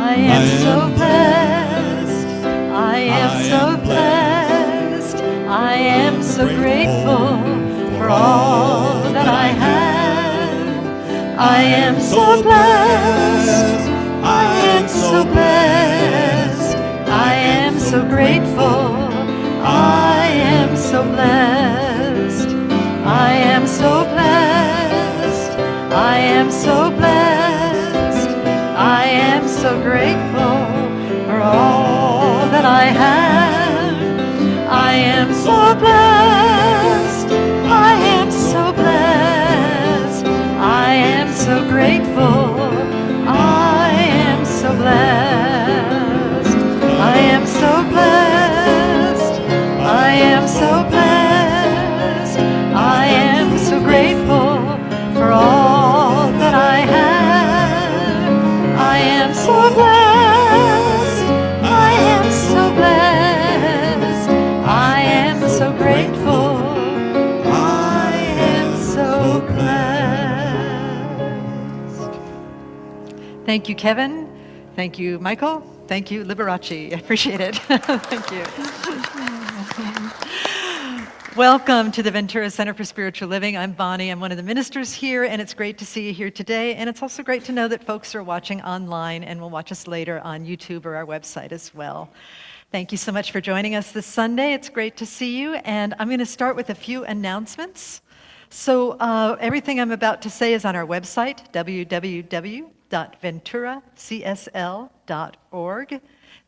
I am so blessed. I am so blessed. I am so grateful for all that I have. I am so blessed. I am so blessed. I am so grateful. I am so blessed. I am so blessed. I am so blessed. I am so grateful for all that I have. I am so blessed. I am so blessed. I am so grateful. I am so blessed. I am so blessed. I am so blessed. I am so grateful for all that I have. I am so blessed. I am so blessed. I am so grateful. I am so blessed. Thank you, Kevin. Thank you, Michael. Thank you, Liberace. I appreciate it. Thank you. Welcome to the Ventura Center for Spiritual Living. I'm Bonnie. I'm one of the ministers here, and it's great to see you here today. And it's also great to know that folks are watching online and will watch us later on YouTube or our website as well. Thank you so much for joining us this Sunday. It's great to see you. And I'm going to start with a few announcements. So everything I'm about to say is on our website, www.venturacsl.org.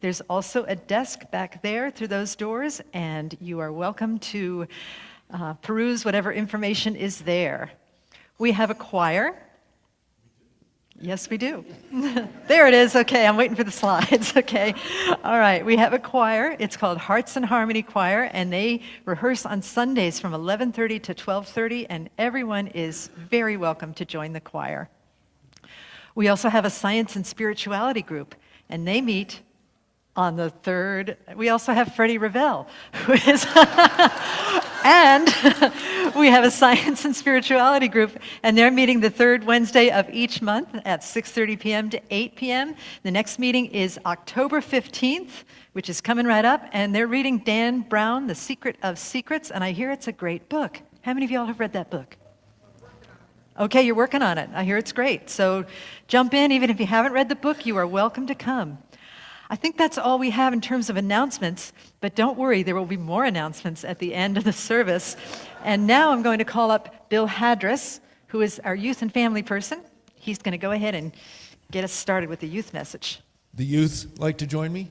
There's also a desk back there through those doors, and you are welcome to peruse whatever information is there. We have a choir. Yes, we do. There it is. Okay, I'm waiting for the slides. Okay. All right, we have a choir. It's called Hearts and Harmony Choir, and they rehearse on Sundays from 11:30 to 12:30, and everyone is very welcome to join the choir. We also have a science and spirituality group, and they meet on the 3rd. We also have Freddie Ravel, who is, and we have a science and spirituality group, and they're meeting the 3rd Wednesday of each month at 6:30 p.m. to 8 p.m. The next meeting is October 15th, which is coming right up, and they're reading Dan Brown, The Secret of Secrets, and I hear it's a great book. How many of y'all have read that book? Okay, you're working on it. I hear it's great. So jump in. Even if you haven't read the book, you are welcome to come. I think that's all we have in terms of announcements, but don't worry, there will be more announcements at the end of the service. And now I'm going to call up Bill Hadris, who is our youth and family person. He's going to go ahead and get us started with the youth message. The youth like to join me?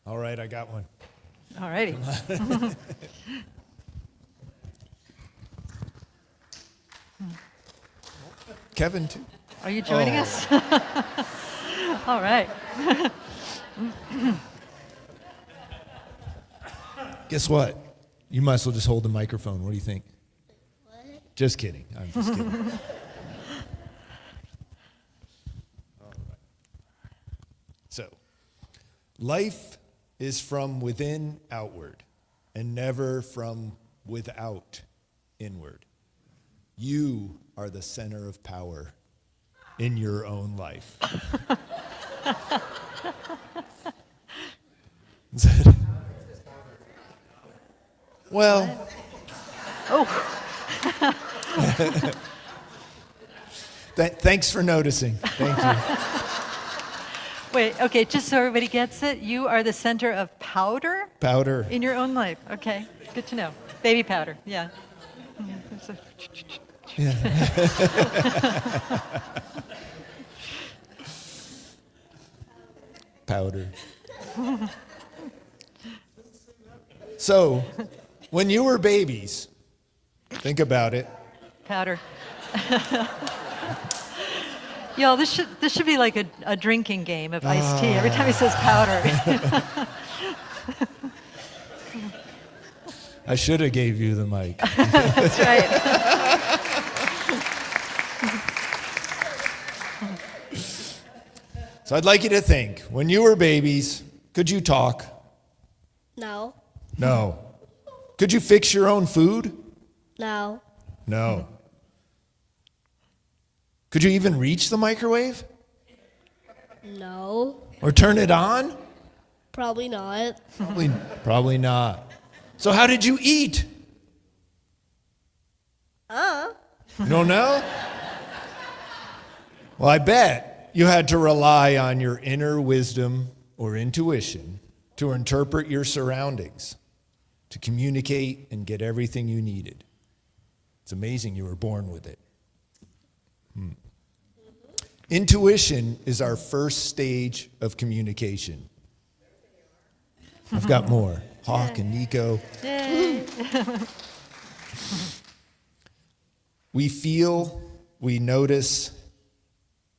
All right, I got one. All righty. Kevin, too. Are you joining us? All right. Guess what? You might as well just hold the microphone. What do you think? What? Just kidding. I'm just kidding. All right. So, life is from within outward and never from without inward. You are the center of power in your own life. Well. Oh. Thanks for noticing. Thank you. Wait, okay, just so everybody gets it, you are the center of powder? Powder. In your own life. Okay, good to know. Baby powder, yeah. Yeah. Powder. So, when you were babies, think about it. Powder. Y'all, this should be like a drinking game of iced tea. Every time he says powder. I should have gave you the mic. That's right. So I'd like you to think, when you were babies, could you talk? No. No. Could you fix your own food? No. No. Could you even reach the microwave? No. Or turn it on? Probably not. Probably not. So how did you eat? You don't know? Well, I bet you had to rely on your inner wisdom or intuition to interpret your surroundings, to communicate and get everything you needed. It's amazing you were born with it. Intuition is our first stage of communication. I've got more. Hawk and Nico. Yay. We feel, we notice,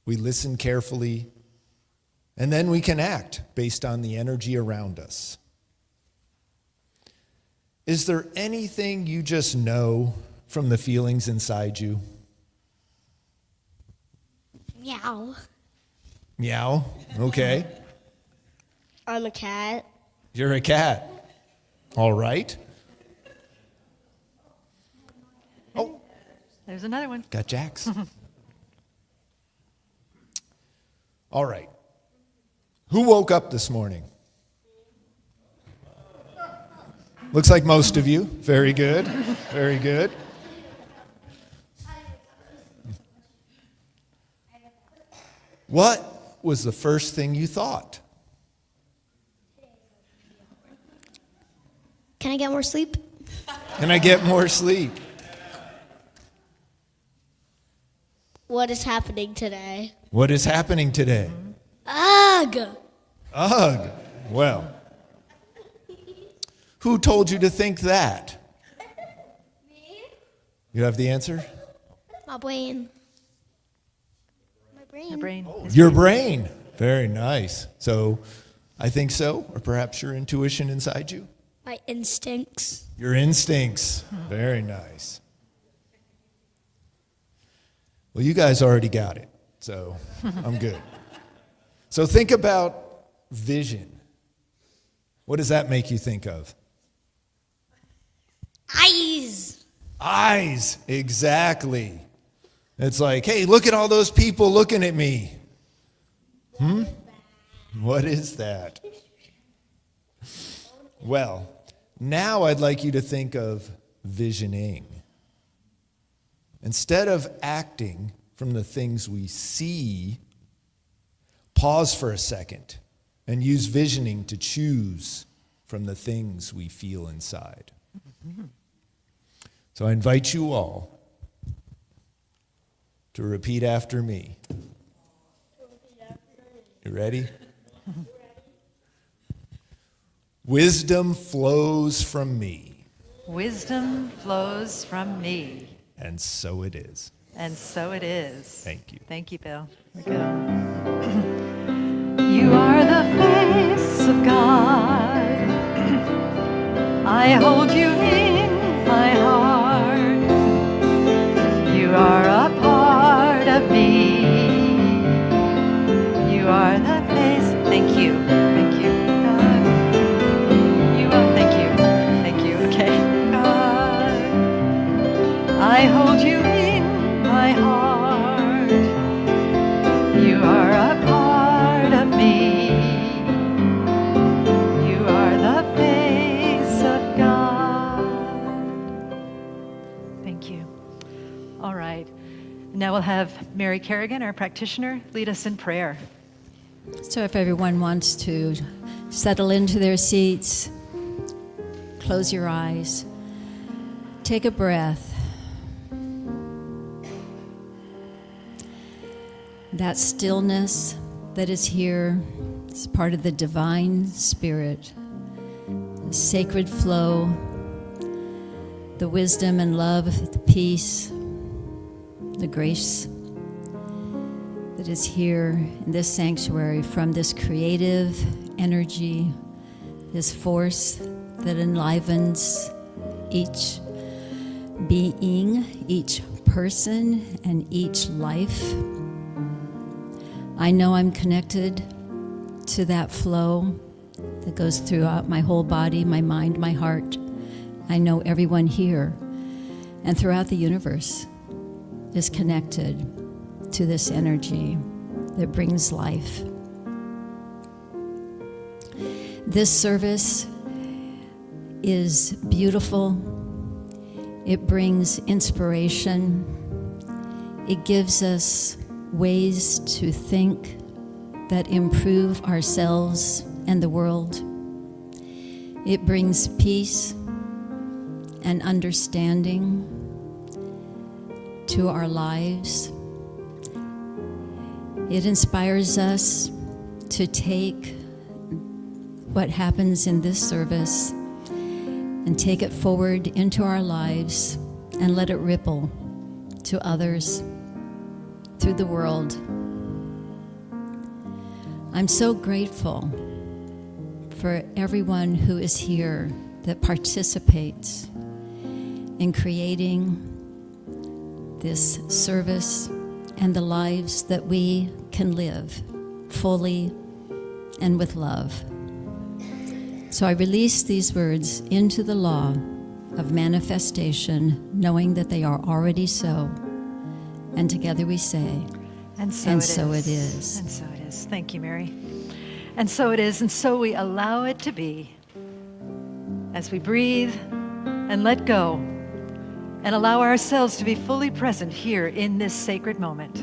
we listen carefully, and then we can act based on the energy around us. Is there anything you just know from the feelings inside you? Meow. Meow. Okay. I'm a cat. You're a cat. All right. Oh, There's another one. got Jax. All right. Who woke up this morning? Looks like most of you. Very good. Very good. What was the first thing you thought? Can I get more sleep? Can I get more sleep? What is happening today? What is happening today? Ugh! Ugh. Well, who told you to think that? You have the answer? My brain. My brain. Your brain. Your brain. Very nice. So, I think so, or perhaps your intuition inside you? My instincts. Your instincts. Very nice. Well, you guys already got it, so I'm good. So think about vision. What does that make you think of? Eyes. Eyes, exactly. It's like, hey, look at all those people looking at me. What is that? Well, now I'd like you to think of visioning. Instead of acting from the things we see, pause for a second and use visioning to choose from the things we feel inside. So I invite you all to repeat after me. You ready? Wisdom flows from me. Wisdom flows from me. And so it is. And so it is. Thank you. Thank you, Bill. Here we go. You are the face of God. I hold you in my heart. You are a part of me. You are the face. Thank you. Thank you, God. You are. Thank you. Thank you. Okay. God, I hold you in my heart. You are a part of me. You are the face of God. Thank you. All right. Now we'll have Mary Kerrigan, our practitioner, lead us in prayer. So if everyone wants to settle into their seats, close your eyes, take a breath. That stillness that is here is part of the divine spirit, the sacred flow, the wisdom and love, the peace, the grace that is here in this sanctuary from this creative energy, this force that enlivens each being, each person, and each life. I know I'm connected to that flow that goes throughout my whole body, my mind, my heart. I know everyone here and throughout the universe is connected to this energy that brings life. This service is beautiful. It brings inspiration. It gives us ways to think that improve ourselves and the world. It brings peace and understanding to our lives. It inspires us to take what happens in this service and take it forward into our lives and let it ripple to others through the world. I'm so grateful for everyone who is here that participates in creating this service and the lives that we can live fully and with love. So I release these words into the law of manifestation, knowing that they are already so. And together we say, And so it is. And so it is. Thank you, Mary. And so it is, and so we allow it to be as we breathe and let go and allow ourselves to be fully present here in this sacred moment.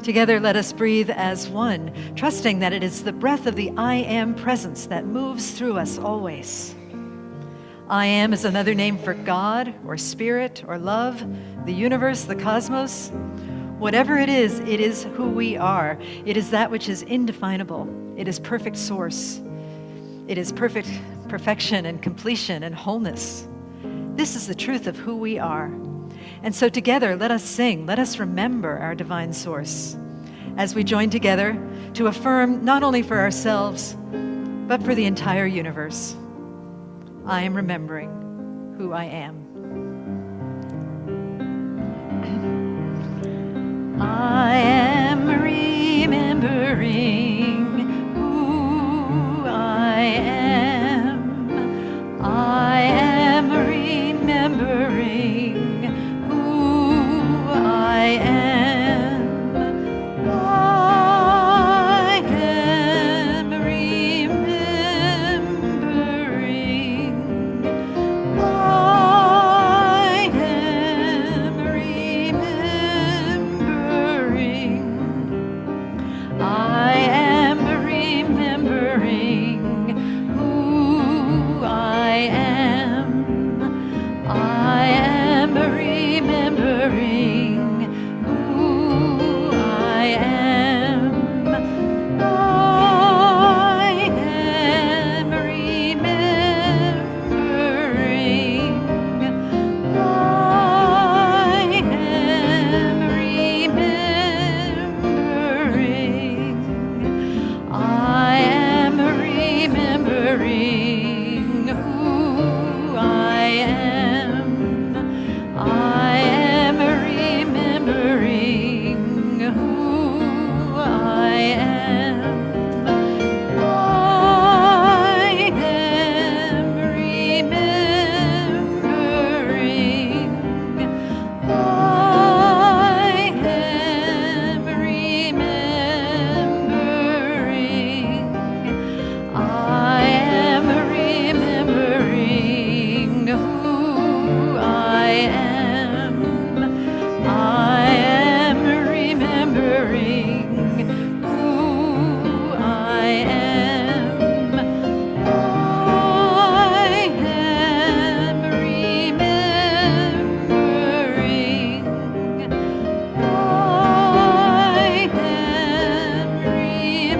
Together, let us breathe as one, trusting that it is the breath of the I Am presence that moves through us always. I Am is another name for God or Spirit or love, the universe, the cosmos. Whatever it is who we are. It is that which is indefinable. It is perfect source. It is perfection and completion and wholeness. This is the truth of who we are. And so together, let us sing, let us remember our divine source as we join together to affirm not only for ourselves, but for the entire universe. I am remembering who I am. I am remembering who I am. I am remembering who I am. I am remembering. I am remembering. I am remembering who I am. I am remembering who I am. I am remembering. I am remembering. I am remembering who I am. I am remembering who I am. I am remembering. I am remembering. I am remembering who I am. I am remembering who I am. I am remembering. I am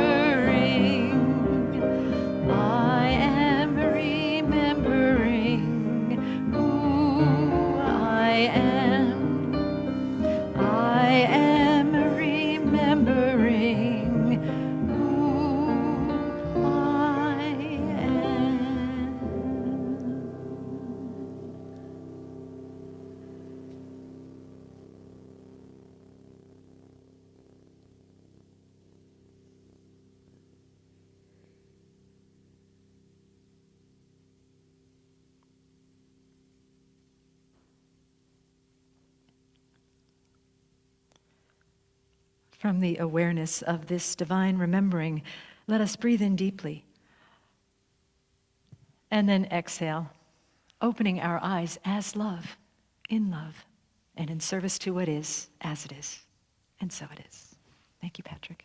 remembering. I am remembering who I am. I am remembering who I am. From the awareness of this divine remembering, Let us breathe in deeply. And then exhale, opening our eyes as love, in love, and in service to what is, as it is. And so it is. Thank you, Patrick.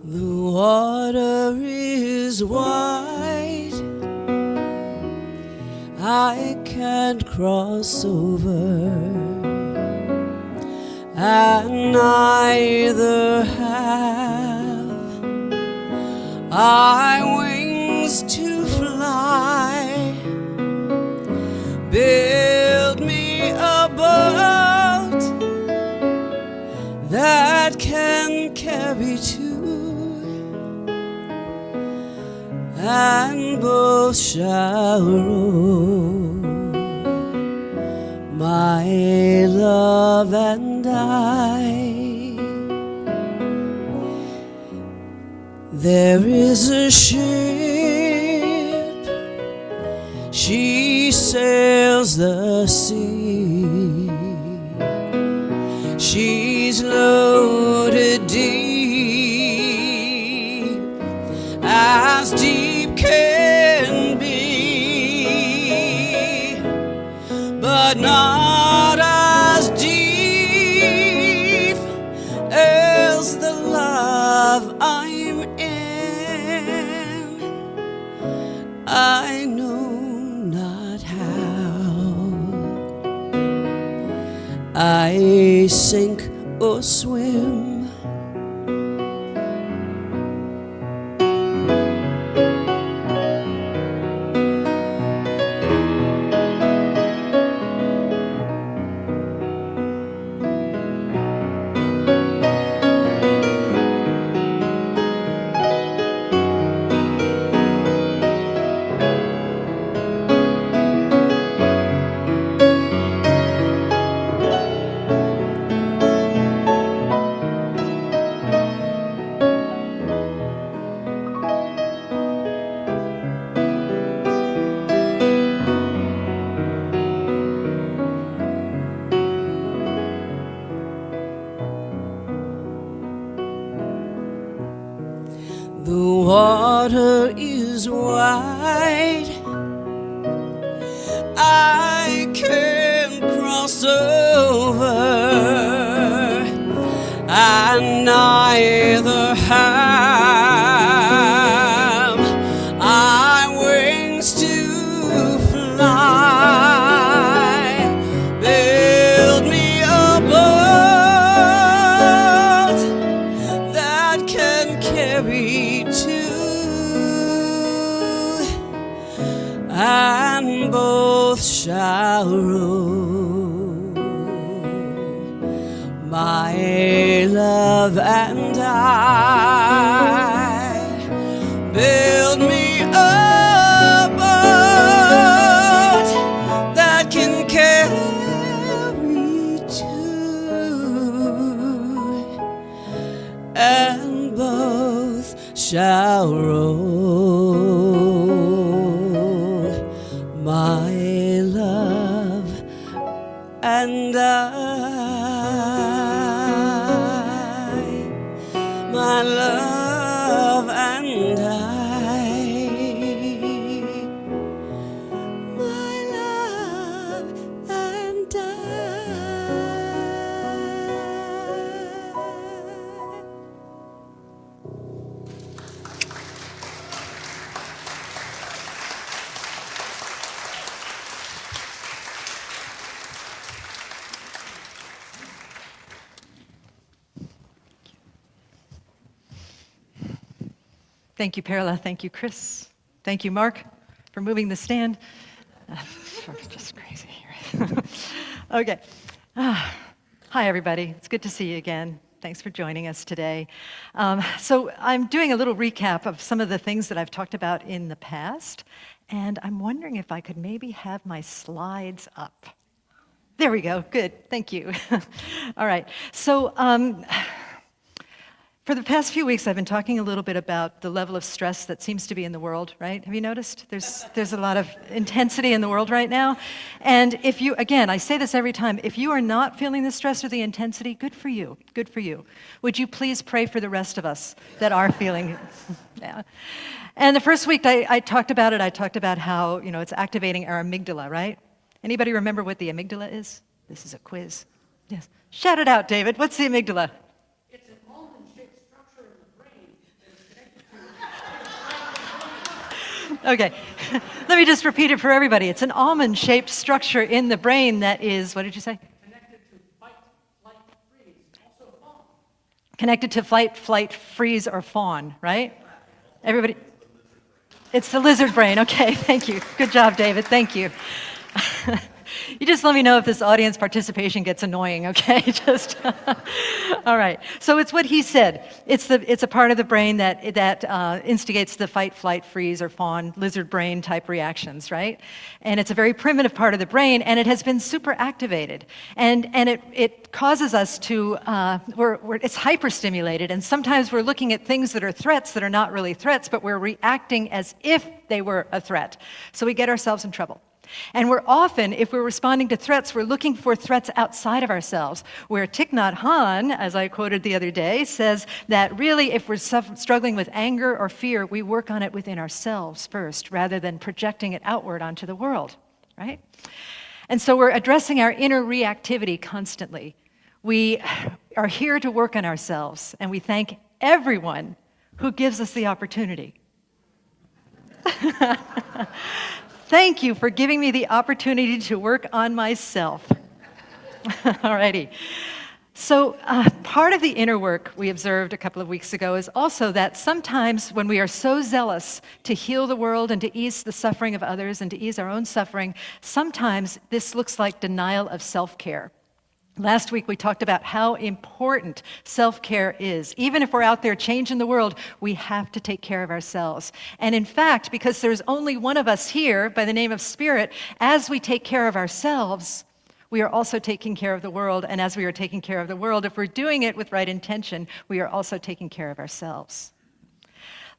The water is wide, I can't cross over, and neither have I wings to fly. Build me a boat that can carry two, and both shall row, my love and I. There is a ship, she sails the sea, she's loaded deep, as deep can be, but not as deep as the love I'm in. I know not how I sink or swim, the water is wide, I can cross over, and neither have I wings to fly. Build me a boat that can carry two, and both shall row, my love and I. Build me a boat that can carry two, and both shall row, my love and I, my love and I, my love and I. Thank you, Perla. Thank you, Chris. Thank you, Mark, for moving the stand. Just crazy here. Okay. Hi, everybody. It's good to see you again. Thanks for joining us today. So I'm doing a little recap of some of the things that I've talked about in the past, and I'm wondering if I could maybe have my slides up. There we go. Good. Thank you. All right. So for the past few weeks, I've been talking a little bit about the level of stress that seems to be in the world, right? Have you noticed? There's a lot of intensity in the world right now. And if you, again, I say this every time, if you are not feeling the stress or the intensity, good for you. Good for you. Would you please pray for the rest of us that are feeling yeah. And the first week I talked about it. I talked about how, it's activating our amygdala, right? Anybody remember what the amygdala is? This is a quiz. Yes. Shout it out, David. What's the amygdala? Okay, let me just repeat it for everybody. It's an almond-shaped structure in the brain that is, what did you say? Connected to fight, flight, freeze, also fawn. Connected to fight, flight, freeze, or fawn, right? Everybody? It's the lizard brain. Okay, thank you. Good job, David. Thank you. You just let me know if this audience participation gets annoying, okay? Just all right. So it's what he said. It's a part of the brain that instigates the fight, flight, freeze, or fawn, lizard brain type reactions, right? And it's a very primitive part of the brain, and it has been super activated, and it causes us to it's hyperstimulated, and sometimes we're looking at things that are threats that are not really threats, but we're reacting as if they were a threat. So we get ourselves in trouble. And we're often, if we're responding to threats, we're looking for threats outside of ourselves, where Thich Nhat Hanh, as I quoted the other day, says that really if we're struggling with anger or fear, we work on it within ourselves first, rather than projecting it outward onto the world, right? And so we're addressing our inner reactivity constantly. We are here to work on ourselves, and we thank everyone who gives us the opportunity. Thank you for giving me the opportunity to work on myself. Alrighty. So part of the inner work we observed a couple of weeks ago is also that sometimes when we are so zealous to heal the world and to ease the suffering of others and to ease our own suffering, sometimes this looks like denial of self-care. Last week we talked about how important self-care is. Even if we're out there changing the world, we have to take care of ourselves. And in fact, because there's only one of us here by the name of Spirit, as we take care of ourselves, we are also taking care of the world. And as we are taking care of the world, if we're doing it with right intention, we are also taking care of ourselves.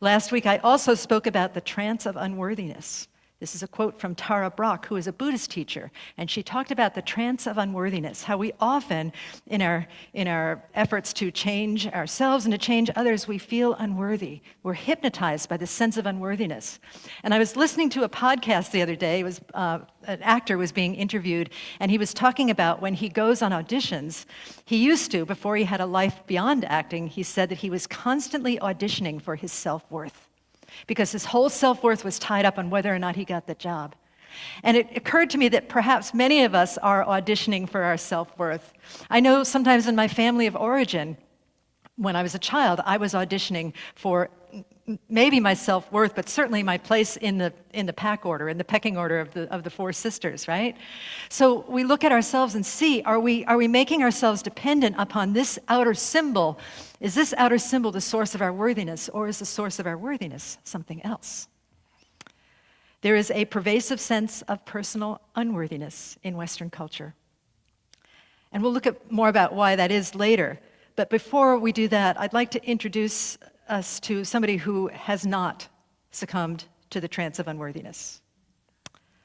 Last week I also spoke about the trance of unworthiness. This is a quote from Tara Brach, who is a Buddhist teacher, and she talked about the trance of unworthiness, how we often, in our efforts to change ourselves and to change others, we feel unworthy. We're hypnotized by the sense of unworthiness. And I was listening to a podcast the other day. It was an actor was being interviewed, and he was talking about when he goes on auditions. He used to, before he had a life beyond acting, he said that he was constantly auditioning for his self-worth, because his whole self-worth was tied up on whether or not he got the job. And it occurred to me that perhaps many of us are auditioning for our self-worth. I know sometimes in my family of origin, when I was a child, I was auditioning for maybe my self-worth, but certainly my place in the pack order, in the pecking order of the four sisters, right? So we look at ourselves and see, are we making ourselves dependent upon this outer symbol? Is this outer symbol the source of our worthiness, or is the source of our worthiness something else? There is a pervasive sense of personal unworthiness in Western culture. And we'll look at more about why that is later. But before we do that, I'd like to introduce us to somebody who has not succumbed to the trance of unworthiness.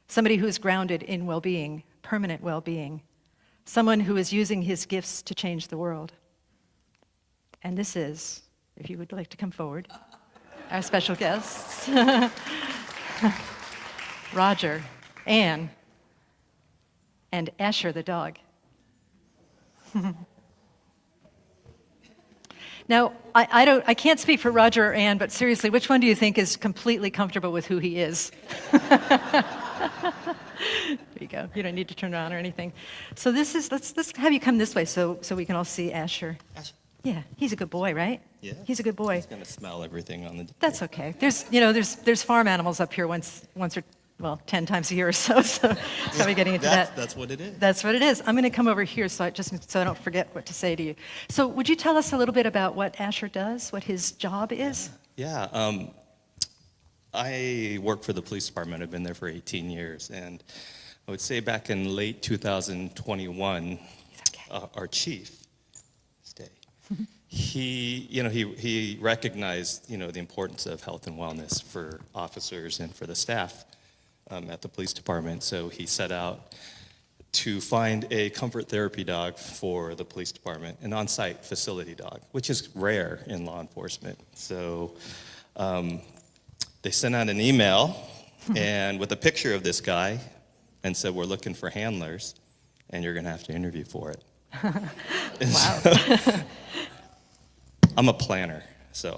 Somebody who's grounded in well-being, permanent well-being. Someone who is using his gifts to change the world. And this is, if you would like to come forward, our special guests. Roger, Anne, and Asher the dog. Now, I can't speak for Roger or Anne, but seriously, which one do you think is completely comfortable with who he is? There you go. You don't need to turn around or anything. So let's have you come this way so we can all see Asher. Asher. Yeah, he's a good boy, right? Yeah. He's a good boy. He's gonna smell everything on the. That's okay. There's farm animals up here once or well, 10 times a year or so, so probably getting into that. That's what it is. That's what it is. I'm going to come over here so I don't forget what to say to you. So would you tell us a little bit about what Asher does, what his job is? Yeah, I work for the police department. I've been there for 18 years, and I would say back in late 2021, our chief, stay, he recognized, the importance of health and wellness for officers and for the staff at the police department. So he set out to find a comfort therapy dog for the police department, an on-site facility dog, which is rare in law enforcement. So they sent out an email and with a picture of this guy and said, we're looking for handlers and you're going to have to interview for it. Wow. I'm a planner, so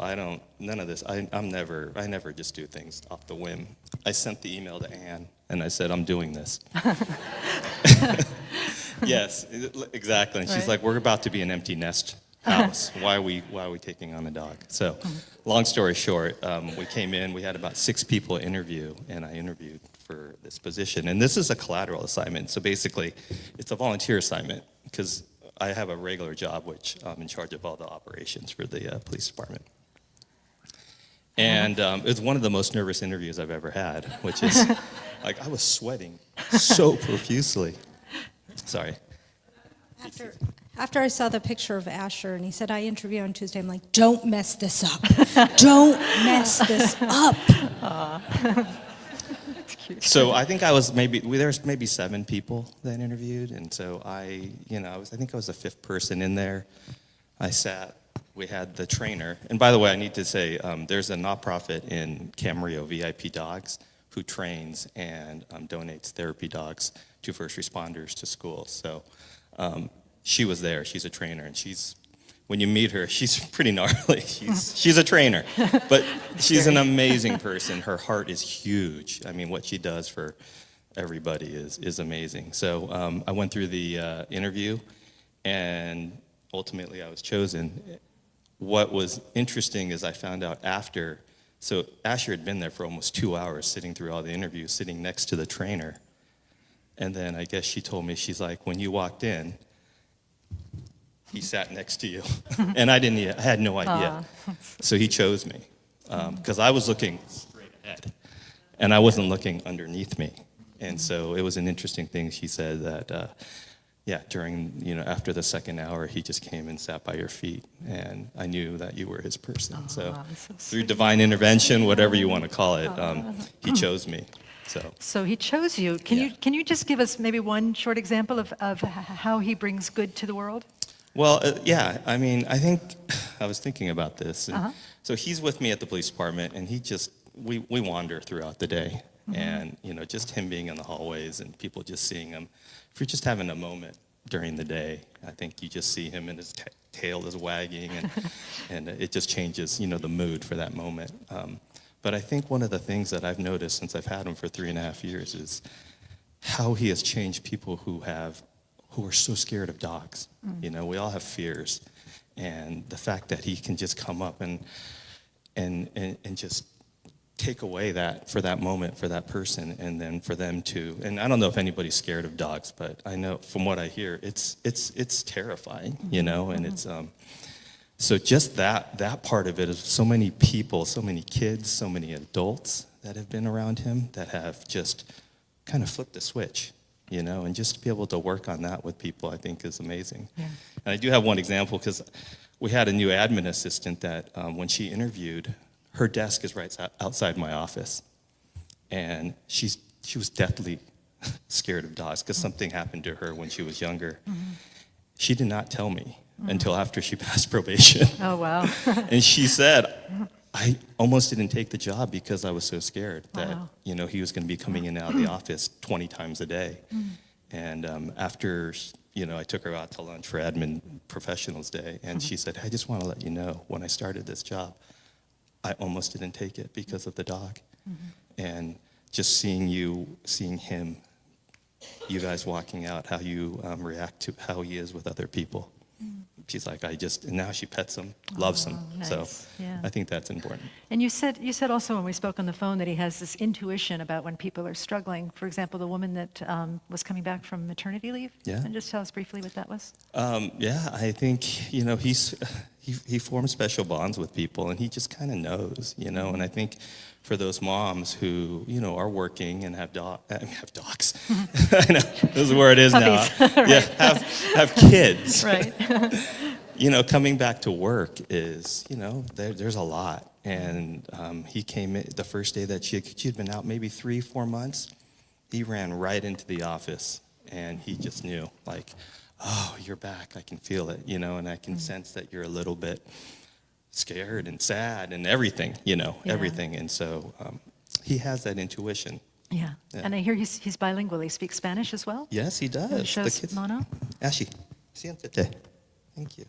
none of this, I never just do things off the whim. I sent the email to Anne, and I said, I'm doing this. Yes, exactly. And she's like, we're about to be an empty nest house. Why are we taking on a dog? So, long story short, we came in, we had about 6 people interview, and I interviewed for this position. And this is a collateral assignment, so basically, it's a volunteer assignment, because I have a regular job, which I'm in charge of all the operations for the police department. And it was one of the most nervous interviews I've ever had, which is, like, I was sweating so profusely. Sorry. After I saw the picture of Asher and he said, I interview on Tuesday, I'm like, don't mess this up. Don't mess this up. So I think I was there's maybe 7 people that interviewed, and so I think I was the 5th person in there. We had the trainer, and by the way, I need to say, there's a nonprofit in Camarillo, VIP Dogs, who trains and donates therapy dogs to first responders to schools. So she was there, she's a trainer, and when you meet her, she's pretty gnarly. She's a trainer, but she's an amazing person. Her heart is huge. I mean, what she does for everybody is amazing. So I went through the interview, and ultimately I was chosen. What was interesting is I found out after, so Asher had been there for almost 2 hours sitting through all the interviews, sitting next to the trainer. And then I guess she told me, she's like, when you walked in, he sat next to you. And I had no idea. So he chose me because I was looking straight ahead and I wasn't looking underneath me. And so it was an interesting thing. She said that, after the second hour, he just came and sat by your feet. And I knew that you were his person. So through divine intervention, whatever you want to call it, he chose me. So he chose you. Can you just give us maybe one short example of how he brings good to the world? Well, I mean, I think I was thinking about this. And so he's with me at the police department, and we wander throughout the day. And, just him being in the hallways and people just seeing him. If you're just having a moment during the day, I think you just see him and his tail is wagging, and it just changes, the mood for that moment. But I think one of the things that I've noticed since I've had him for 3.5 years is how he has changed people who are so scared of dogs. We all have fears, and the fact that he can just come up and just take away that for that moment for that person, and then for them to, and I don't know if anybody's scared of dogs, but I know from what I hear, it's terrifying, and it's so just that part of it is so many people, so many kids, so many adults that have been around him that have just kind of flipped the switch. And just to be able to work on that with people, I think is amazing. Yeah. And I do have one example, because we had a new admin assistant that when she interviewed, her desk is right outside my office. And she was deathly scared of dogs because something happened to her when she was younger. She did not tell me until after she passed probation. Oh, wow. And she said, I almost didn't take the job because I was so scared that, he was going to be coming in and out of the office 20 times a day. And after, I took her out to lunch for Admin Professionals Day, and she said, I just want to let you know, when I started this job, I almost didn't take it because of the dog. And just seeing him, you guys walking out, how you react to how he is with other people. she's like, and now she pets him, loves him. So nice. Yeah. I think that's important. And you said also when we spoke on the phone that he has this intuition about when people are struggling. For example, the woman that was coming back from maternity leave. Yeah. And just tell us briefly what that was. Yeah, I think, he forms special bonds with people, and he just kind of knows, and I think for those moms who, are working and have dogs, I know, this is where it is now. Puppies, right. Yeah, have kids. Right. Coming back to work is, there's a lot. And he came in the first day that she'd been out maybe 3-4 months. He ran right into the office, and he just knew, like, oh, you're back. I can feel it, and I can sense that you're a little bit scared and sad and everything, everything. And so he has that intuition. Yeah. Yeah. And I hear he's bilingual. He speaks Spanish as well. Yes, he does. Shows Mono. Ashley, siéntate. Thank you.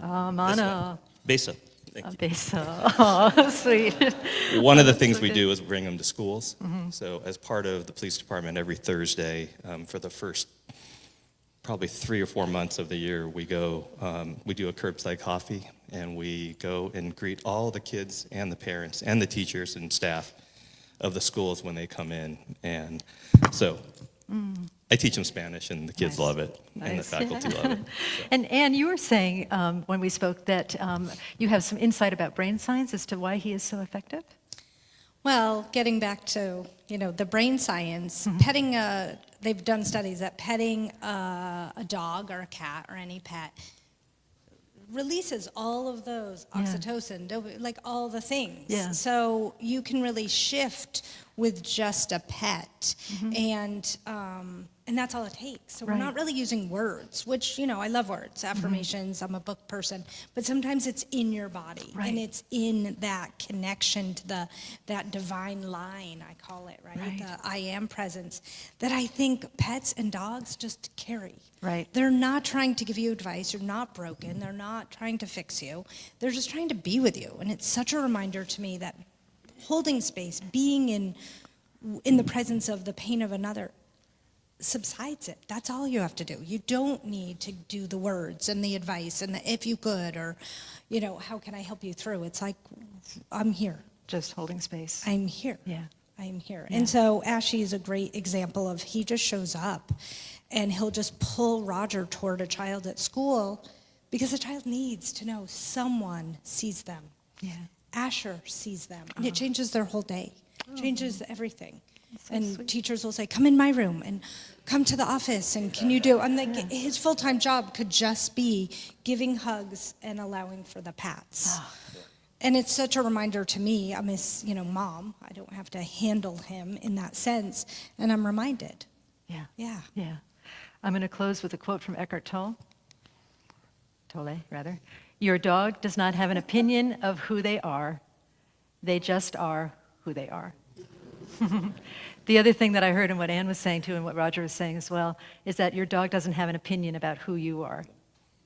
Mono. Beso. Thank you. Beso. Oh, sweet. One of the things we do is bring them to schools. So as part of the police department, every Thursday, for the first probably 3 or 4 months of the year, we do a curbside coffee, and we go and greet all the kids and the parents and the teachers and staff of the schools when they come in. And so I teach them Spanish, and the kids love it, and the Nice. faculty love it. So. And Anne, you were saying when we spoke that you have some insight about brain science as to why he is so effective. Well, getting back to, the brain science, they've done studies that petting a dog or a cat or any pet releases all of those oxytocin, like all the things. Yeah. So you can really shift with just a pet, and that's all it takes. So Right. we're not really using words, which, I love words, affirmations, I'm a book person, but sometimes it's in your body, Right. and it's in that connection to that divine line, I call it, right? Right. The I am presence that I think pets and dogs just carry. Right. They're not trying to give you advice. You're not broken. They're not trying to fix you. They're just trying to be with you. And it's such a reminder to me that holding space, being in the presence of the pain of another, subsides it. That's all you have to do. You don't need to do the words and the advice and the if you could, or, how can I help you through? It's like, I'm here. Just holding space. I'm here. Yeah. I'm here. Yeah. And so Ashley is a great example of he just shows up and he'll just pull Roger toward a child at school because the child needs to know someone sees them. Yeah. Asher sees them. And it changes their whole day. Changes everything. so And sweet. teachers will say, come in my room and come to the office and can you do, I'm like, his full-time job could just be giving hugs and allowing for the pats. And it's such a reminder to me, I'm his, mom. I don't have to handle him in that sense. And I'm reminded. Yeah. Yeah. Yeah. I'm going to close with a quote from Eckhart Tolle. Your dog does not have an opinion of who they are. They just are who they are. The other thing that I heard in what Anne was saying too, and what Roger was saying as well, is that your dog doesn't have an opinion about who you are.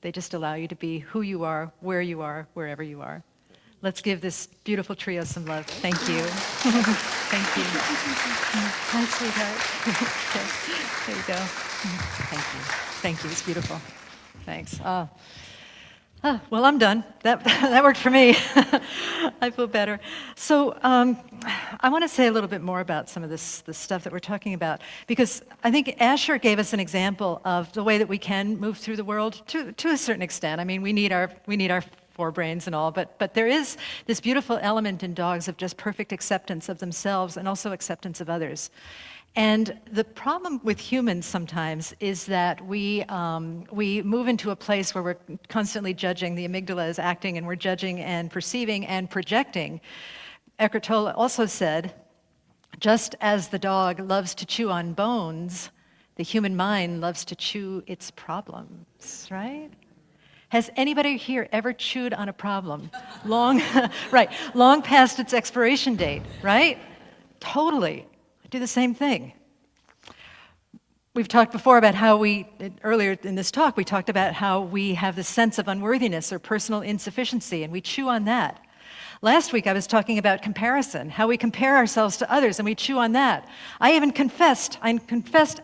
They just allow you to be who you are, wherever you are. Let's give this beautiful trio some love. Thank you. Thank you. Hi, sweetheart. There you go. Thank you. Thank you. It's beautiful. Thanks. Well, I'm done. That worked for me. I feel better. So I want to say a little bit more about some of this stuff that we're talking about, because I think Asher gave us an example of the way that we can move through the world to a certain extent. I mean, we need our forebrains and all, but there is this beautiful element in dogs of just perfect acceptance of themselves and also acceptance of others. And the problem with humans sometimes is that we move into a place where we're constantly judging. The amygdala is acting, and we're judging and perceiving and projecting. Eckhart Tolle also said, just as the dog loves to chew on bones, the human mind loves to chew its problems, right? Has anybody here ever chewed on a problem long past its expiration date, right? Totally. Do the same thing. We've talked before about how earlier in this talk, we talked about how we have this sense of unworthiness or personal insufficiency, and we chew on that. Last week, I was talking about comparison, how we compare ourselves to others, and we chew on that. I confessed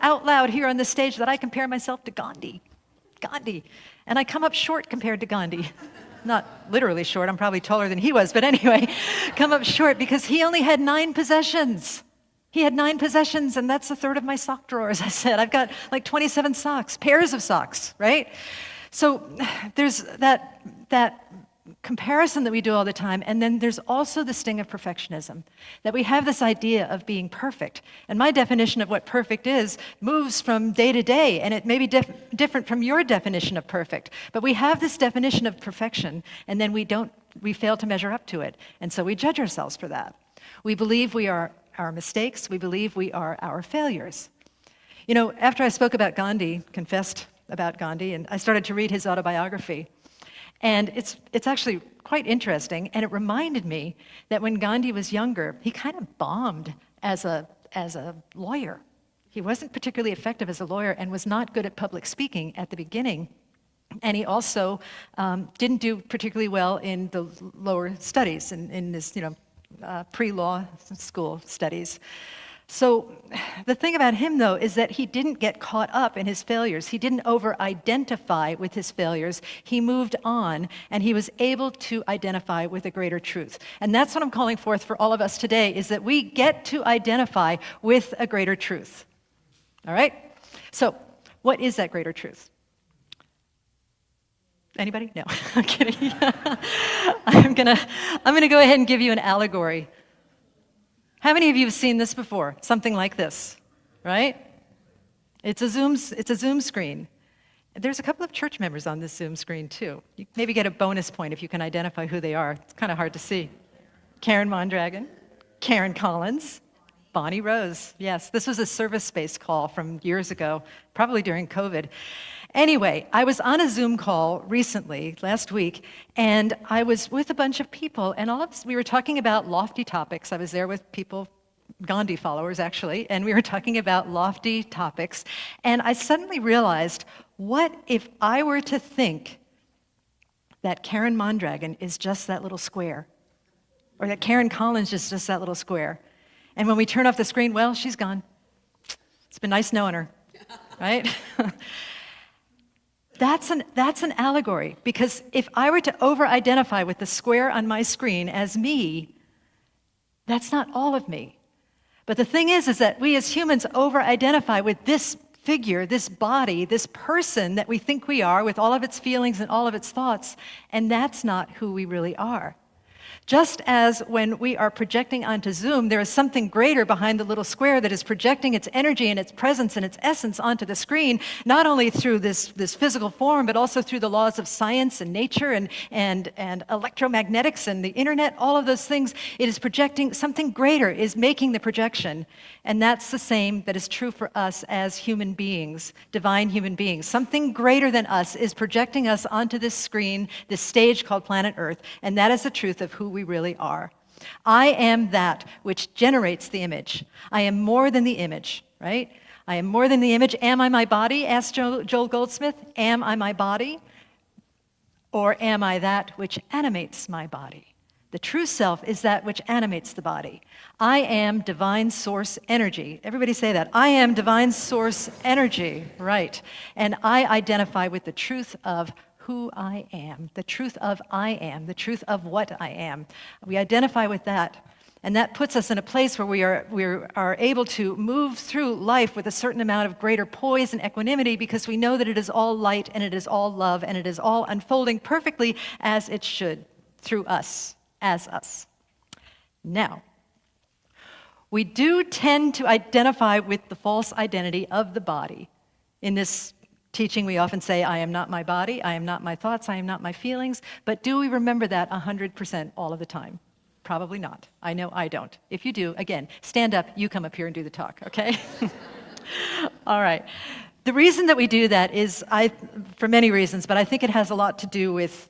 out loud here on the stage that I compare myself to Gandhi. And I come up short compared to Gandhi. Not literally short, I'm probably taller than he was, but anyway, come up short because he only had 9 possessions. He had 9 possessions, and that's a third of my sock drawer, as I said. I've got like 27 socks, pairs of socks, right? So there's that comparison that we do all the time, and then there's also the sting of perfectionism, that we have this idea of being perfect. And my definition of what perfect is moves from day to day, and it may be different from your definition of perfect. But we have this definition of perfection, and then we fail to measure up to it. And so we judge ourselves for that. We believe we are our mistakes. We believe we are our failures. You know, after I spoke about Gandhi, confessed about Gandhi, and I started to read his autobiography, and it's actually quite interesting, and it reminded me that when Gandhi was younger, he kind of bombed as a lawyer. He wasn't particularly effective as a lawyer and was not good at public speaking at the beginning. And he also didn't do particularly well in the lower studies, in his pre-law school studies. So the thing about him, though, is that he didn't get caught up in his failures. He didn't over-identify with his failures. He moved on, and he was able to identify with a greater truth. And that's what I'm calling forth for all of us today, is that we get to identify with a greater truth. All right? So what is that greater truth? Anybody? No, I'm kidding. I'm gonna go ahead and give you an allegory. How many of you have seen this before? Something like this, right? It's a Zoom screen. There's a couple of church members on this Zoom screen too. You maybe get a bonus point if you can identify who they are. It's kind of hard to see. Karen Mondragon, Karen Collins, Bonnie Rose. Yes, this was a service-based call from years ago, probably during COVID. Anyway, I was on a Zoom call recently, last week, and I was with a bunch of people, and we were talking about lofty topics. I was there with people, Gandhi followers actually, and we were talking about lofty topics, and I suddenly realized, what if I were to think that Karen Mondragon is just that little square, or that Karen Collins is just that little square, and when we turn off the screen, well, she's gone. It's been nice knowing her, right? That's an allegory, because if I were to over-identify with the square on my screen as me, that's not all of me. But the thing is that we as humans over-identify with this figure, this body, this person that we think we are, with all of its feelings and all of its thoughts, and that's not who we really are. Just as when we are projecting onto Zoom, there is something greater behind the little square that is projecting its energy and its presence and its essence onto the screen, not only through this physical form, but also through the laws of science and nature and electromagnetics and the internet, all of those things. It is projecting, something greater is making the projection. And that's the same that is true for us as human beings, divine human beings. Something greater than us is projecting us onto this screen, this stage called planet Earth, and that is the truth of who we really are. I am that which generates the image. I am more than the image, right? I am more than the image. Am I my body? Asked Joel Goldsmith. Am I my body? Or am I that which animates my body? The true self is that which animates the body. I am divine source energy. Everybody say that. I am divine source energy, right? And I identify with the truth of who I am, the truth of I am, the truth of what I am. We identify with that, and that puts us in a place where we are able to move through life with a certain amount of greater poise and equanimity, because we know that it is all light and it is all love and it is all unfolding perfectly as it should through us, as us. Now, we do tend to identify with the false identity of the body. In this teaching, we often say, I am not my body, I am not my thoughts, I am not my feelings. But do we remember that 100% all of the time? Probably not. I know I don't. If you do, again, stand up, you come up here and do the talk, okay? All right. The reason that we do that is, for many reasons, but I think it has a lot to do with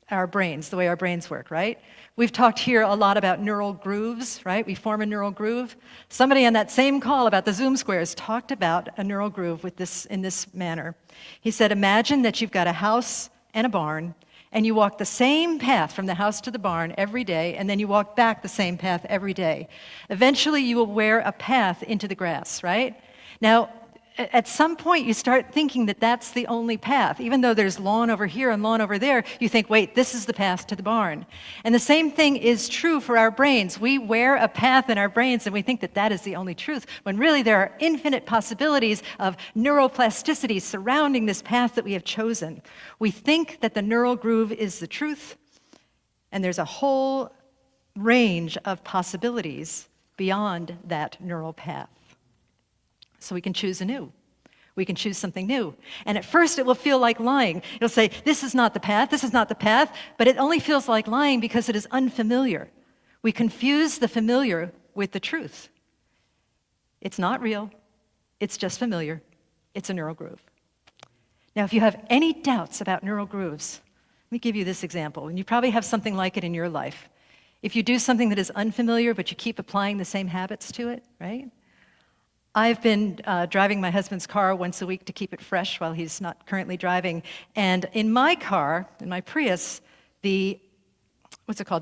our brains, the way our brains work, right? We've talked here a lot about neural grooves, right? We form a neural groove. Somebody on that same call about the Zoom squares talked about a neural groove in this manner. He said, imagine that you've got a house and a barn, and you walk the same path from the house to the barn every day, and then you walk back the same path every day. Eventually, you will wear a path into the grass, right? Now, at some point you start thinking that that's the only path. Even though there's lawn over here and lawn over there, you think, wait, this is the path to the barn. And the same thing is true for our brains. We wear a path in our brains and we think that that is the only truth, when really there are infinite possibilities of neuroplasticity surrounding this path that we have chosen. We think that the neural groove is the truth, and there's a whole range of possibilities beyond that neural path. So we can choose anew. We can choose something new. And at first it will feel like lying. It'll say, this is not the path, this is not the path, but it only feels like lying because it is unfamiliar. We confuse the familiar with the truth. It's not real, it's just familiar. It's a neural groove. Now, if you have any doubts about neural grooves, let me give you this example, and you probably have something like it in your life. If you do something that is unfamiliar, but you keep applying the same habits to it, right? I've been driving my husband's car once a week to keep it fresh while he's not currently driving. And in my car, in my Prius, the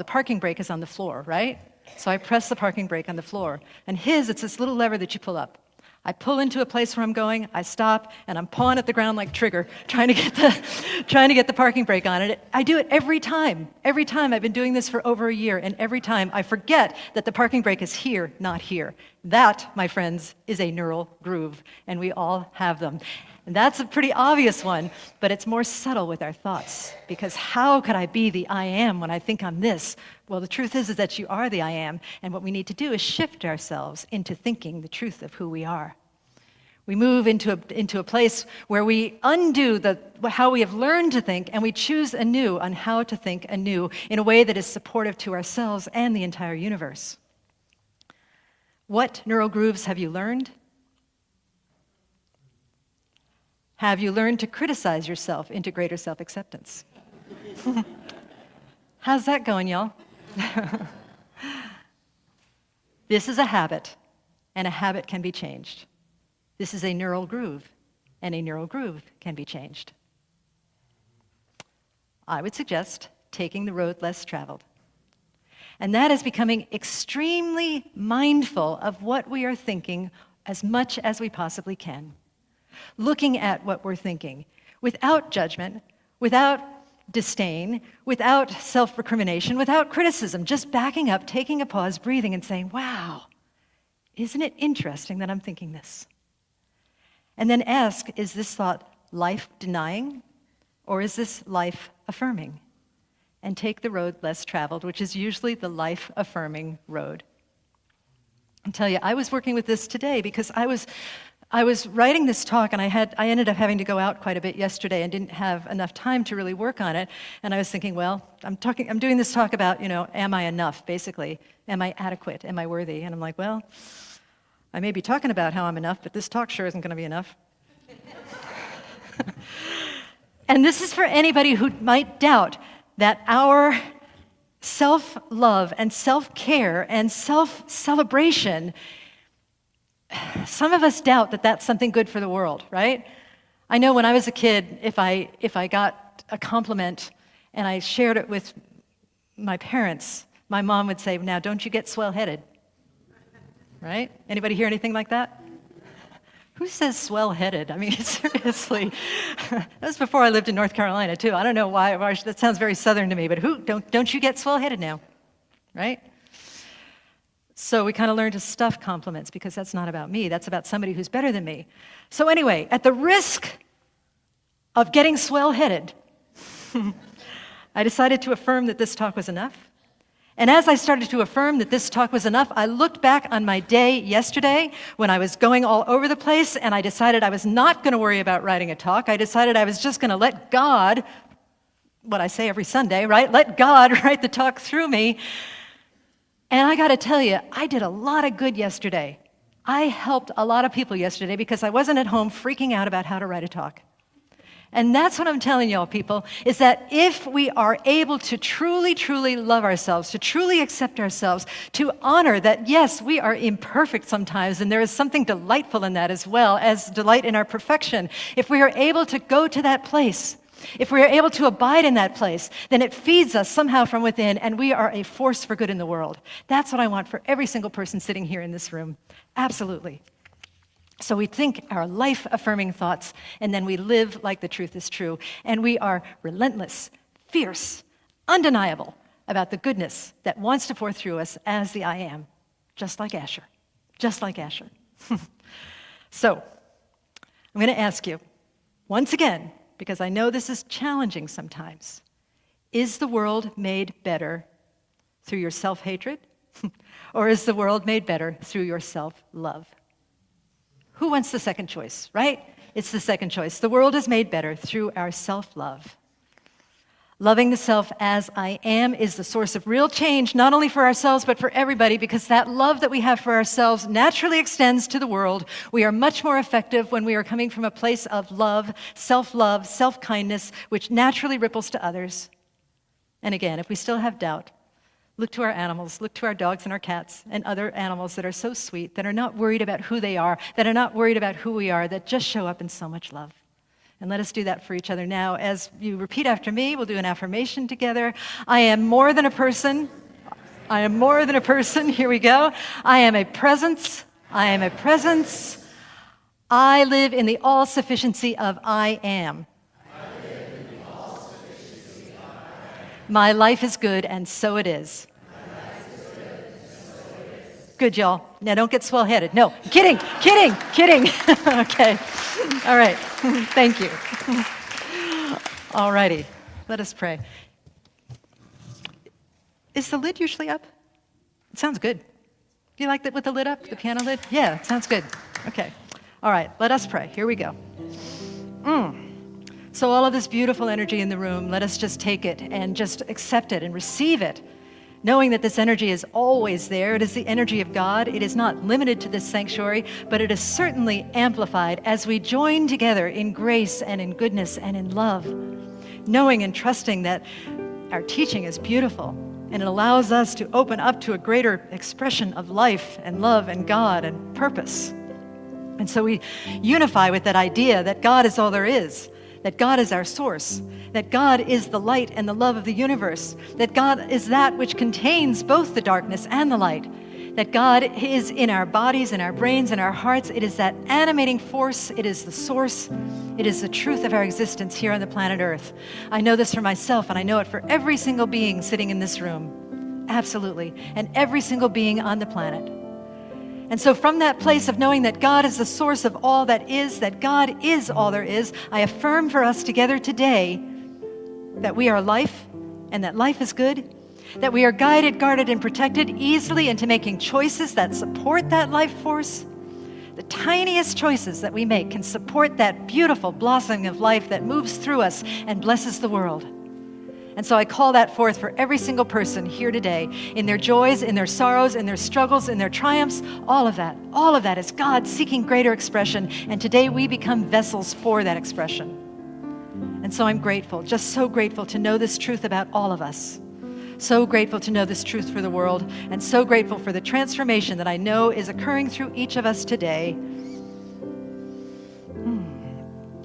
parking brake is on the floor, right? So I press the parking brake on the floor. And his, it's this little lever that you pull up. I pull into a place where I'm going, I stop, and I'm pawing at the ground like Trigger, trying to get the parking brake on. And I do it every time. Every time. I've been doing this for over a year, and every time I forget that the parking brake is here, not here. That, my friends, is a neural groove, and we all have them. And that's a pretty obvious one, but it's more subtle with our thoughts, because how could I be the I am when I think I'm this? Well, the truth is that you are the I am, and what we need to do is shift ourselves into thinking the truth of who we are. We move into a place where we undo how we have learned to think, and we choose anew on how to think anew in a way that is supportive to ourselves and the entire universe. What neural grooves have you learned? Have you learned to criticize yourself into greater self-acceptance? How's that going, y'all? This is a habit, and a habit can be changed. This is a neural groove, and a neural groove can be changed. I would suggest taking the road less traveled. And that is becoming extremely mindful of what we are thinking as much as we possibly can. Looking at what we're thinking without judgment, without disdain, without self-recrimination, without criticism, just backing up, taking a pause, breathing, and saying, wow, isn't it interesting that I'm thinking this? And then ask, is this thought life-denying, or is this life-affirming? And take the road less traveled, which is usually the life-affirming road. I'll tell you, I was working with this today because I was writing this talk, and I ended up having to go out quite a bit yesterday and didn't have enough time to really work on it. And I was thinking, well, I'm doing this talk about, am I enough, basically? Am I adequate? Am I worthy? And I'm like, well, I may be talking about how I'm enough, but this talk sure isn't going to be enough. And this is for anybody who might doubt that our self-love and self-care and self-celebration, some of us doubt that that's something good for the world, right? I know when I was a kid, if I got a compliment and I shared it with my parents, my mom would say, now don't you get swell-headed, right? Anybody hear anything like that? Who says swell-headed? I mean, seriously. That was before I lived in North Carolina, too. I don't know why that sounds very Southern to me, but don't you get swell-headed now, right? So we kind of learn to stuff compliments because that's not about me. That's about somebody who's better than me. So anyway, at the risk of getting swell-headed, I decided to affirm that this talk was enough. And as I started to affirm that this talk was enough, I looked back on my day yesterday when I was going all over the place, and I decided I was not going to worry about writing a talk. I decided I was just going to let God, what I say every Sunday, right? Let God write the talk through me. And I got to tell you, I did a lot of good yesterday. I helped a lot of people yesterday because I wasn't at home freaking out about how to write a talk. And that's what I'm telling y'all, people, is that if we are able to truly, truly love ourselves, to truly accept ourselves, to honor that, yes, we are imperfect sometimes, and there is something delightful in that as well as delight in our perfection. If we are able to go to that place, if we are able to abide in that place, then it feeds us somehow from within, and we are a force for good in the world. That's what I want for every single person sitting here in this room. Absolutely. So we think our life-affirming thoughts, and then we live like the truth is true. And we are relentless, fierce, undeniable about the goodness that wants to pour through us as the I am, just like Asher, just like Asher. So I'm going to ask you, once again, because I know this is challenging sometimes, is the world made better through your self-hatred? Or is the world made better through your self-love? Who wants the second choice, right? It's the second choice. The world is made better through our self-love. Loving the self as I am is the source of real change, not only for ourselves, but for everybody, because that love that we have for ourselves naturally extends to the world. We are much more effective when we are coming from a place of love, self-kindness, which naturally ripples to others. And again, if we still have doubt, look to our animals, look to our dogs and our cats and other animals that are so sweet, that are not worried about who they are, that are not worried about who we are, that just show up in so much love. And let us do that for each other now. As you repeat after me, we'll do an affirmation together. I am more than a person. I am more than a person. Here we go. I am a presence. I am a presence. I live in the all-sufficiency of I am. My life is good, and so it is. Good, y'all. Now, don't get swell-headed. No, kidding. Okay. All right. Thank you. All righty. Let us pray. Is the lid usually up? It sounds good. Do you like that with the lid up, the piano lid? Yeah, it sounds good. Okay. All right. Let us pray. Here we go. So all of this beautiful energy in the room, let us just take it and just accept it and receive it, knowing that this energy is always there. It is the energy of God. It is not limited to this sanctuary, but it is certainly amplified as we join together in grace and in goodness and in love, knowing and trusting that our teaching is beautiful and it allows us to open up to a greater expression of life and love and God and purpose. And so we unify with that idea that God is all there is, that God is our source, that God is the light and the love of the universe, that God is that which contains both the darkness and the light, that God is in our bodies, in our brains, in our hearts. It is that animating force. It is the source. It is the truth of our existence here on the planet Earth. I know this for myself, and I know it for every single being sitting in this room. Absolutely. And every single being on the planet. And so from that place of knowing that God is the source of all that is, that God is all there is, I affirm for us together today that we are life and that life is good, that we are guided, guarded, and protected easily into making choices that support that life force. The tiniest choices that we make can support that beautiful blossoming of life that moves through us and blesses the world. And so I call that forth for every single person here today, in their joys, in their sorrows, in their struggles, in their triumphs, all of that is God seeking greater expression, and today we become vessels for that expression. And so I'm grateful, just so grateful to know this truth about all of us. So grateful to know this truth for the world, and so grateful for the transformation that I know is occurring through each of us today.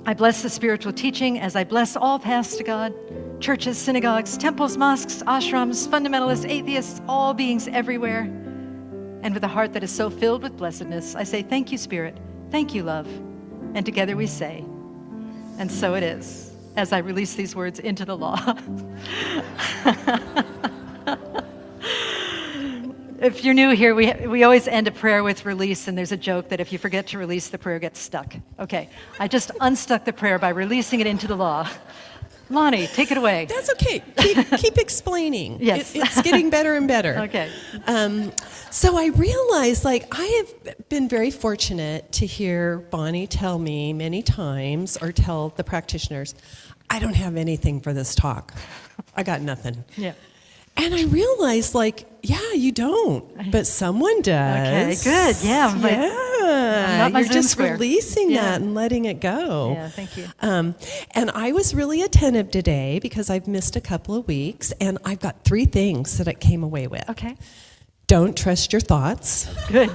I bless the spiritual teaching as I bless all paths to God, churches, synagogues, temples, mosques, ashrams, fundamentalists, atheists, all beings everywhere. And with a heart that is so filled with blessedness, I say, thank you, Spirit. Thank you, love. And together we say, and so it is, as I release these words into the law. If you're new here, we always end a prayer with release, and there's a joke that if you forget to release, the prayer gets stuck. Okay, I just unstuck the prayer by releasing it into the law. Lonnie, take it away. That's okay. Keep explaining. Yes. It's getting better and better. Okay. So I realized, I have been very fortunate to hear Bonnie tell me many times, or tell the practitioners, I don't have anything for this talk. I got nothing. Yeah. And I realized, yeah, you don't, but someone does. Okay, good. Yeah. I'm not my You're Zoom just square. releasing Yeah. that and letting it go. Yeah, thank you. And I was really attentive today because I've missed a couple of weeks, and I've got 3 things that I came away with. Okay. Don't trust your thoughts. Good.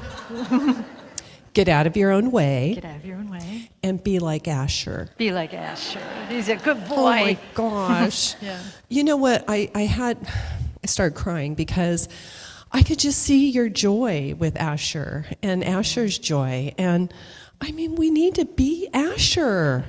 Get out of your own way. Get out of your own way. And be like Asher. Be like Asher. He's a good boy. Oh my gosh. Yeah. You know what? I started crying because I could just see your joy with Asher and Asher's joy. And I mean, we need to be Asher.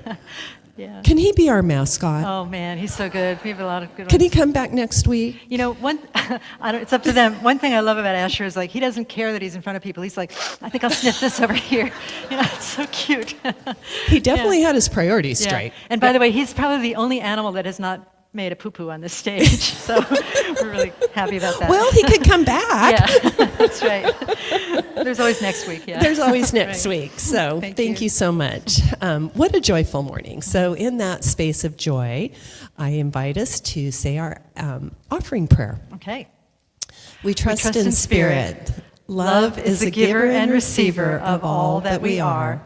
Yeah. Can he be our mascot? Oh man, he's so good. We have a lot of good Can ones. he come back next week? You know, it's up to them. One thing I love about Asher is like he doesn't care that he's in front of people. He's like, I think I'll sniff this over here. You know, it's so cute. He definitely Yeah. had his priorities Yeah. straight. And by the way, he's probably the only animal that has not made a poo-poo on this stage. So we're really happy about that. Well, he could come back. Yeah, that's right. There's always next week. Yeah. There's always next Right. week. So Thank thank you. you so much. What a joyful morning. So in that space of joy, I invite us to say our offering prayer. Okay. We trust in spirit. Love is the giver and receiver of all that we are.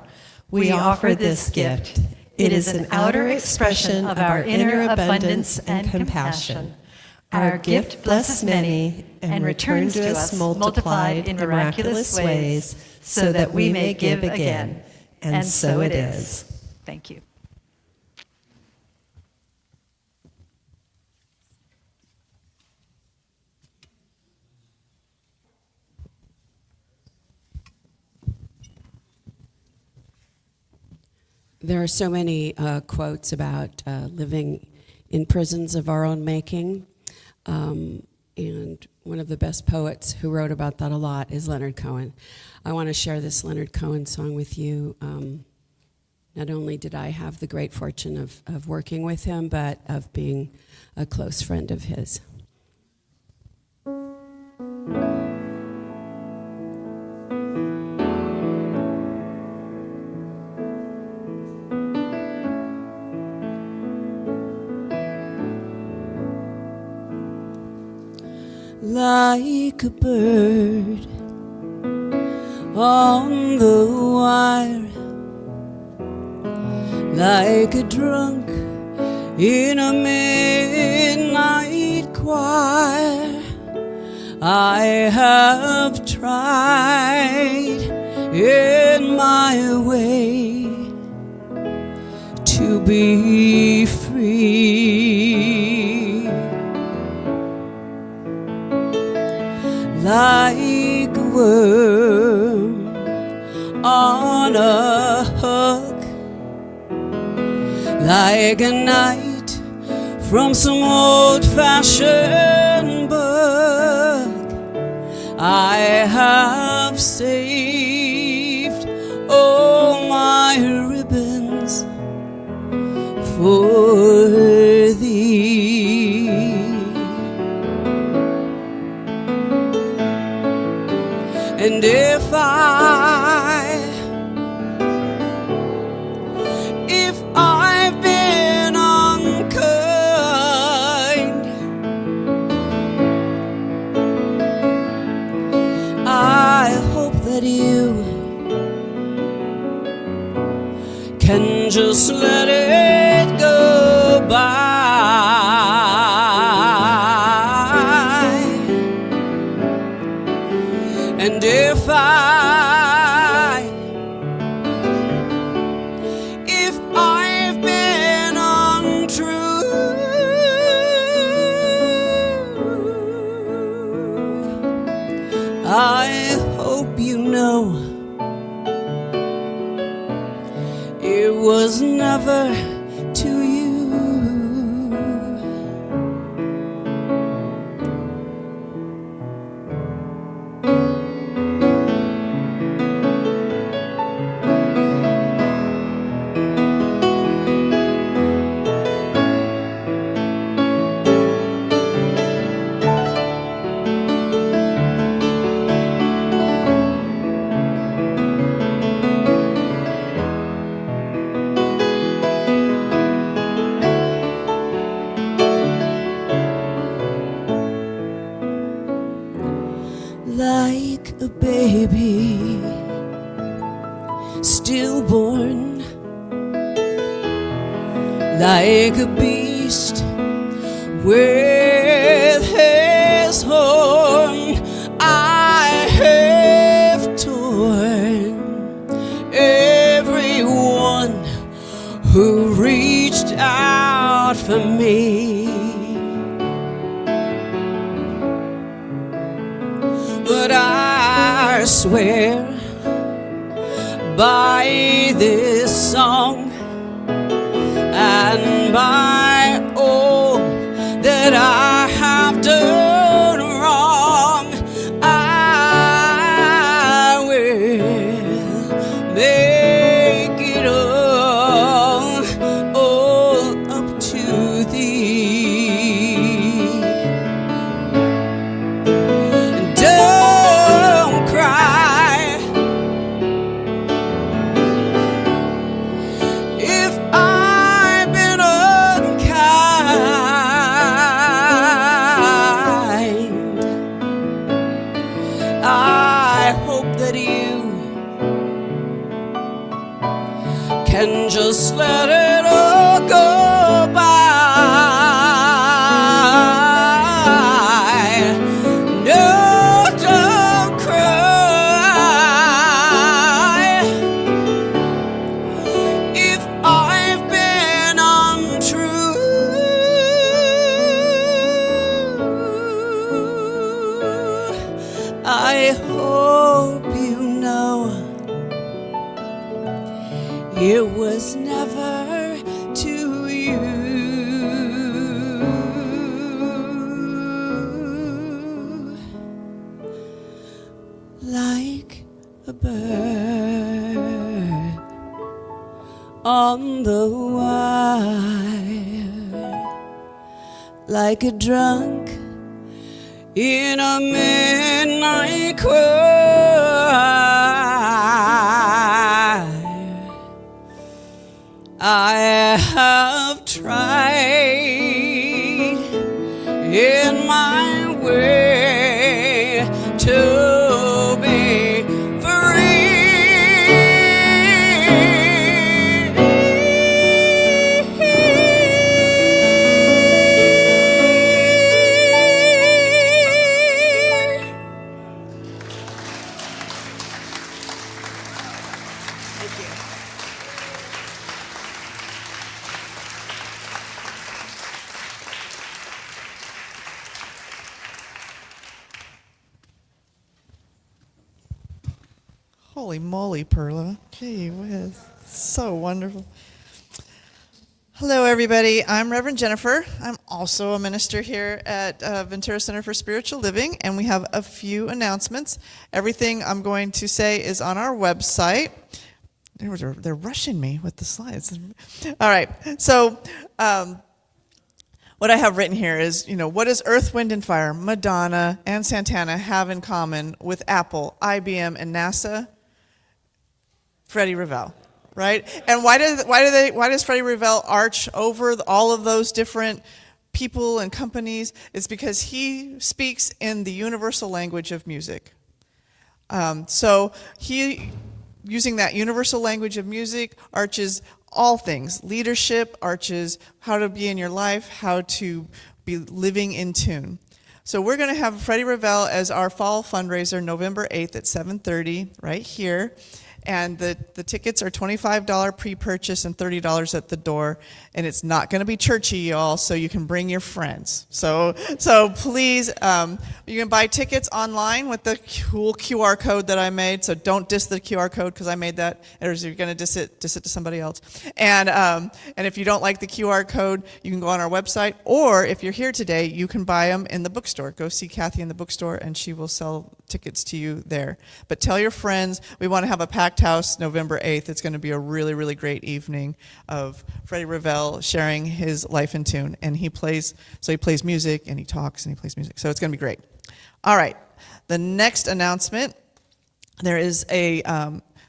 We offer this gift. It is an outer expression of our inner abundance and compassion. Our gift blesses many and returns to us multiplied in miraculous ways so that we may give again. And so it is. Thank you. There are so many quotes about living in prisons of our own making. And one of the best poets who wrote about that a lot is Leonard Cohen. I want to share this Leonard Cohen song with you. Not only did I have the great fortune of working with him, but of being a close friend of his. Like a bird on the wire, like a drunk in a midnight choir, I have tried in my way to be free. Like a worm on a hook, like a knight from some old-fashioned book, I have saved all my ribbons for thee. And if I've been unkind, I hope that you can just let it go by. And if I've been untrue, I hope you know it was never to you. Like a baby stillborn, like a beast with his horn, I have torn everyone who reached out for me. But I swear by this song and by all that I have done wrong. I will make it all up to thee. Don't cry if I've been unkind. I hope that you can just let it all go by. No, don't cry if I've been untrue. I hope you know it was never to you. Like a bird on the wire, like a drunk in a midnight choir. I have tried in my way to be Holy moly, Perla. Gee whiz. So wonderful. Hello, everybody. I'm Reverend Jennifer. I'm also a minister here at Ventura Center for Spiritual Living, and we have a few announcements. Everything I'm going to say is on our website. They're rushing me with the slides. All right. So what I have written here is, what does Earth, Wind, and Fire, Madonna, and Santana have in common with Apple, IBM, and NASA? Freddie Ravel, right? And why does Freddie Ravel arch over all of those different people and companies? It's because he speaks in the universal language of music. So he, using that universal language of music, arches all things. Leadership, arches how to be in your life, how to be living in tune. So we're going to have Freddie Ravel as our fall fundraiser November 8th at 7:30 right here. And the tickets are $25 pre-purchase and $30 at the door. And it's not going to be churchy, y'all, so you can bring your friends. So please, you can buy tickets online with the cool QR code that I made. So don't diss the QR code because I made that, or you're going to diss it to somebody else. And if you don't like the QR code, you can go on our website. Or if you're here today, you can buy them in the bookstore. Go see Kathy in the bookstore, and she will sell tickets to you there. But tell your friends, we want to have a packed house November 8th. It's going to be a really, really great evening of Freddie Ravel sharing his life in tune. And he plays music, and he talks, and he plays music. So it's going to be great. All right. The next announcement, there is a,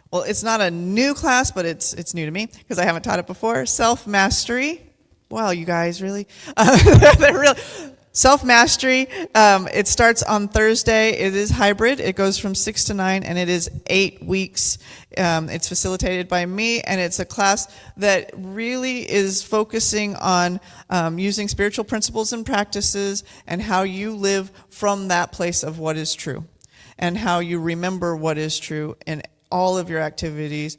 well, it's not a new class, but it's new to me because I haven't taught it before. Self-mastery. Wow, you guys, really? They're really... Self-mastery, it starts on Thursday. It is hybrid. It goes from 6 to 9, and it is 8 weeks. It's facilitated by me, and it's a class that really is focusing on using spiritual principles and practices and how you live from that place of what is true and how you remember what is true in all of your activities,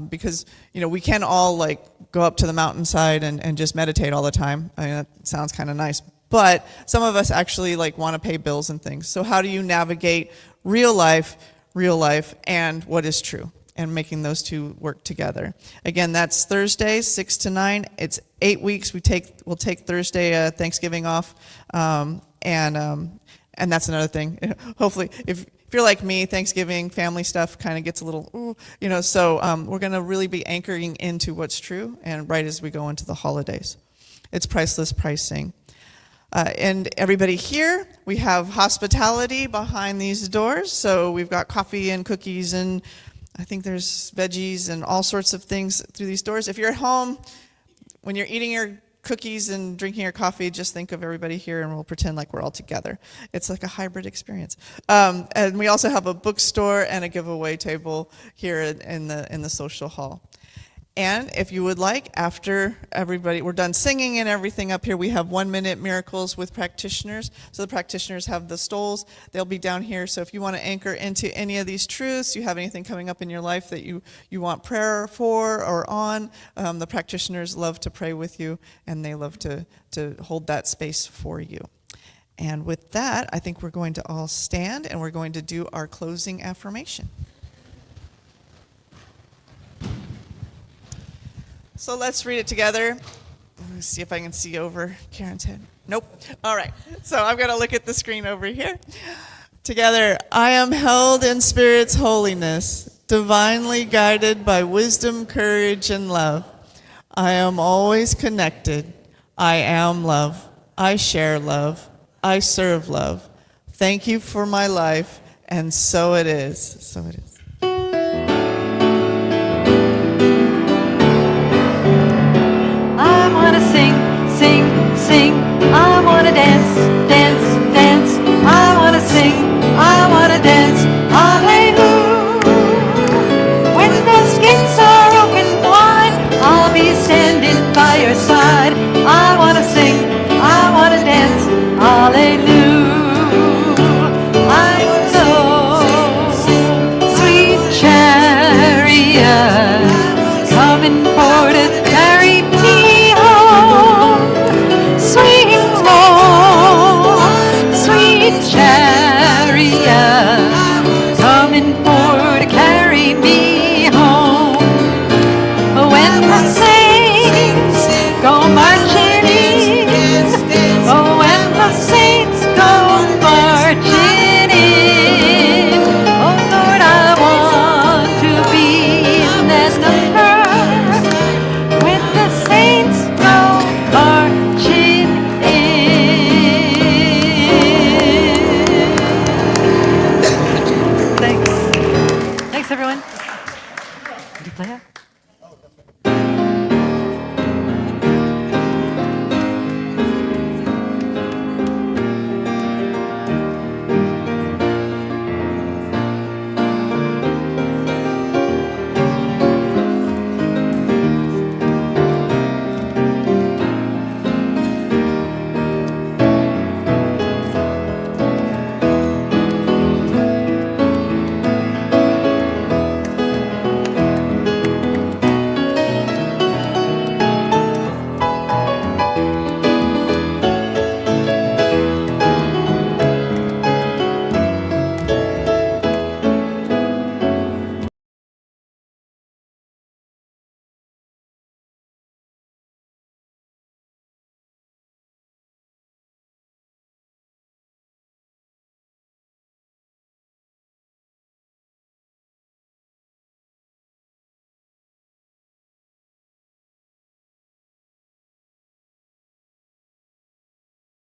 because we can all go up to the mountainside and just meditate all the time. I mean, that sounds kind of nice. But some of us actually want to pay bills and things. So how do you navigate real life, and what is true? and making those two work together. Again, that's Thursday, 6 to 9. It's 8 weeks. We'll take Thursday Thanksgiving off, and that's another thing. Hopefully, if you're like me, Thanksgiving family stuff kind of gets a little, ooh, so we're going to really be anchoring into what's true, and right as we go into the holidays. It's priceless pricing. And everybody here, we have hospitality behind these doors. So we've got coffee and cookies, and I think there's veggies and all sorts of things through these doors. If you're at home, when you're eating your cookies and drinking your coffee, just think of everybody here, and we'll pretend like we're all together. It's like a hybrid experience. And we also have a bookstore and a giveaway table here in the social hall. And if you would like, after we're done singing and everything up here, we have 1-minute miracles with practitioners. So the practitioners have the stoles. They'll be down here. So if you want to anchor into any of these truths, you have anything coming up in your life that you want prayer for or on, the practitioners love to pray with you, and they love to hold that space for you. And with that, I think we're going to all stand, and we're going to do our closing affirmation. So let's read it together. Let me see if I can see over Karen's head. Nope. All right. So I'm going to look at the screen over here. Together, I am held in Spirit's holiness, divinely guided by wisdom, courage, and love. I am always connected. I am love. I share love. I serve love. Thank you for my life, and so it is. So it is.